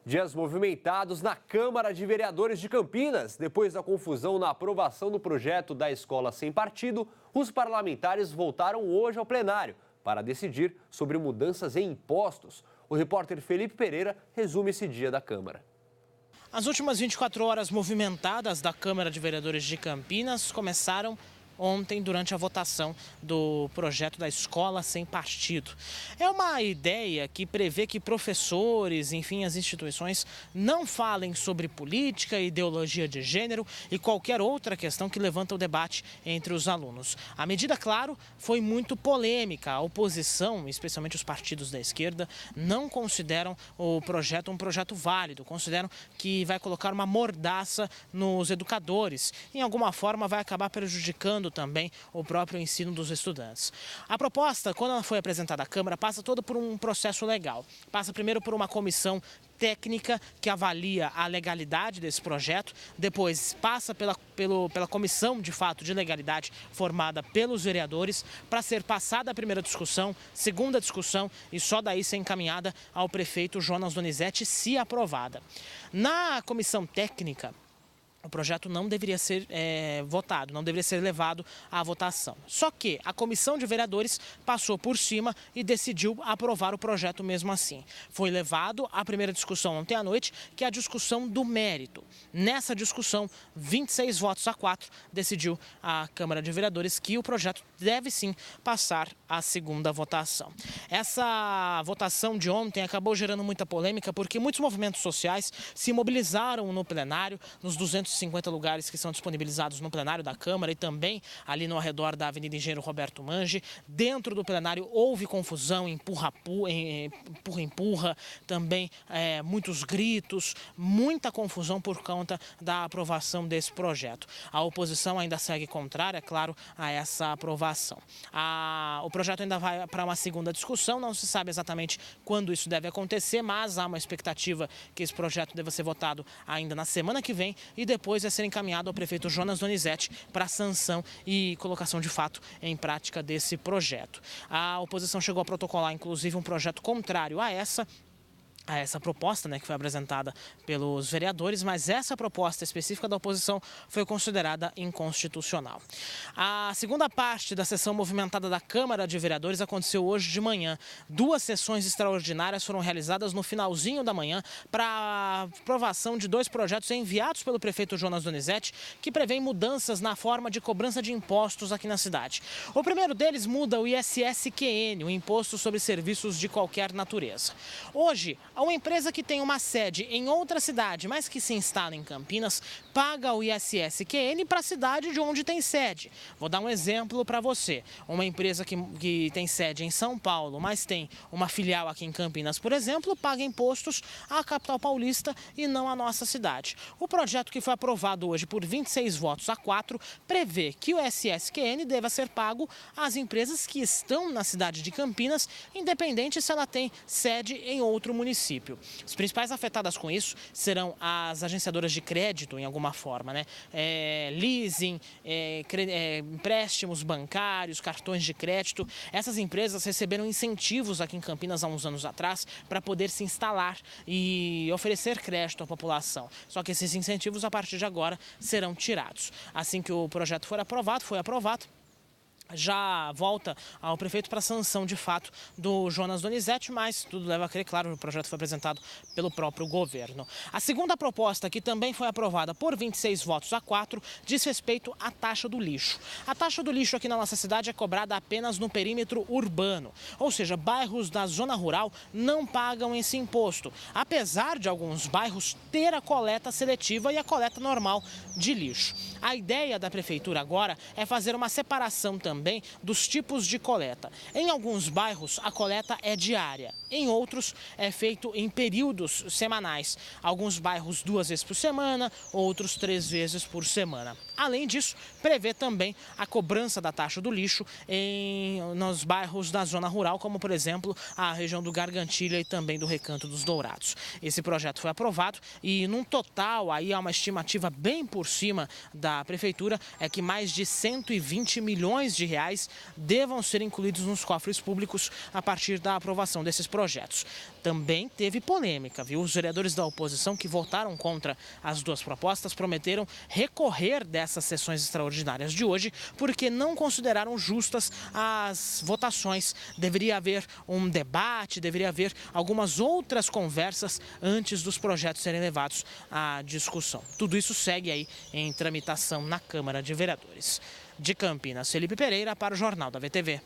Dias movimentados na Câmara de Vereadores de Campinas. Depois da confusão na aprovação do projeto da escola sem partido, os parlamentares voltaram hoje ao plenário para decidir sobre mudanças em impostos. O repórter Felipe Pereira resume esse dia da Câmara. As últimas 24 horas movimentadas da Câmara de Vereadores de Campinas começaram ontem durante a votação do projeto da escola sem partido. É uma ideia que prevê que professores, enfim, as instituições não falem sobre política, ideologia de gênero e qualquer outra questão que levanta o debate entre os alunos. A medida, claro, foi muito polêmica. A oposição, especialmente os partidos da esquerda, não consideram o projeto um projeto válido, consideram que vai colocar uma mordaça nos educadores. Em alguma forma vai acabar prejudicando também o próprio ensino dos estudantes. A proposta, quando ela foi apresentada à Câmara, passa toda por um processo legal. Passa primeiro por uma comissão técnica que avalia a legalidade desse projeto, depois passa pela comissão de fato de legalidade formada pelos vereadores para ser passada a primeira discussão, segunda discussão e só daí ser encaminhada ao prefeito Jonas Donizete, se aprovada. Na comissão técnica, o projeto não deveria ser votado, não deveria ser levado à votação. Só que a comissão de vereadores passou por cima e decidiu aprovar o projeto mesmo assim. Foi levado à primeira discussão ontem à noite, que é a discussão do mérito. Nessa discussão, 26 votos a 4, decidiu a Câmara de Vereadores que o projeto deve sim passar à segunda votação. Essa votação de ontem acabou gerando muita polêmica porque muitos movimentos sociais se mobilizaram no plenário, nos 250 lugares que são disponibilizados no plenário da Câmara e também ali no arredor da Avenida Engenheiro Roberto Mange. Dentro do plenário houve confusão, empurra-empurra, também muitos gritos, muita confusão por conta da aprovação desse projeto. A oposição ainda segue contrária, é claro, a essa aprovação. O projeto ainda vai para uma segunda discussão, não se sabe exatamente quando isso deve acontecer, mas há uma expectativa que esse projeto deva ser votado ainda na semana que vem e depois vai ser encaminhado ao prefeito Jonas Donizete para sanção e colocação de fato em prática desse projeto. A oposição chegou a protocolar, inclusive, um projeto contrário a essa proposta, que foi apresentada pelos vereadores, mas essa proposta específica da oposição foi considerada inconstitucional. A segunda parte da sessão movimentada da Câmara de Vereadores aconteceu hoje de manhã. 2 sessões extraordinárias foram realizadas no finalzinho da manhã para a aprovação de 2 projetos enviados pelo prefeito Jonas Donizete, que prevêem mudanças na forma de cobrança de impostos aqui na cidade. O primeiro deles muda o ISS-QN, o Imposto sobre Serviços de Qualquer Natureza. Hoje, uma empresa que tem uma sede em outra cidade, mas que se instala em Campinas, paga o ISS-QN para a cidade de onde tem sede. Vou dar um exemplo para você. Uma empresa que tem sede em São Paulo, mas tem uma filial aqui em Campinas, por exemplo, paga impostos à capital paulista e não à nossa cidade. O projeto que foi aprovado hoje por 26 votos a 4 prevê que o ISS-QN deva ser pago às empresas que estão na cidade de Campinas, independente se ela tem sede em outro município. As principais afetadas com isso serão as agenciadoras de crédito, em alguma forma, leasing, empréstimos bancários, cartões de crédito. Essas empresas receberam incentivos aqui em Campinas há uns anos atrás para poder se instalar e oferecer crédito à população. Só que esses incentivos, a partir de agora, serão tirados. Assim que o projeto foi aprovado, já volta ao prefeito para sanção de fato do Jonas Donizete, mas tudo leva a crer, claro, o projeto foi apresentado pelo próprio governo. A segunda proposta, que também foi aprovada por 26 votos a 4, diz respeito à taxa do lixo. A taxa do lixo aqui na nossa cidade é cobrada apenas no perímetro urbano, ou seja, bairros da zona rural não pagam esse imposto, apesar de alguns bairros ter a coleta seletiva e a coleta normal de lixo. A ideia da prefeitura agora é fazer uma separação também dos tipos de coleta. Em alguns bairros, a coleta é diária. Em outros, é feito em períodos semanais. Alguns bairros 2 vezes por semana, outros 3 vezes por semana. Além disso, prevê também a cobrança da taxa do lixo nos bairros da zona rural, como, por exemplo, a região do Gargantilha e também do Recanto dos Dourados. Esse projeto foi aprovado e, num total, aí há uma estimativa bem por cima da prefeitura, é que mais de 120 milhões de reais devam ser incluídos nos cofres públicos a partir da aprovação desses projetos. projetos. Também teve polêmica, viu? Os vereadores da oposição que votaram contra as duas propostas prometeram recorrer dessas sessões extraordinárias de hoje porque não consideraram justas as votações. Deveria haver um debate, deveria haver algumas outras conversas antes dos projetos serem levados à discussão. Tudo isso segue aí em tramitação na Câmara de Vereadores. De Campinas, Felipe Pereira para o Jornal da VTV.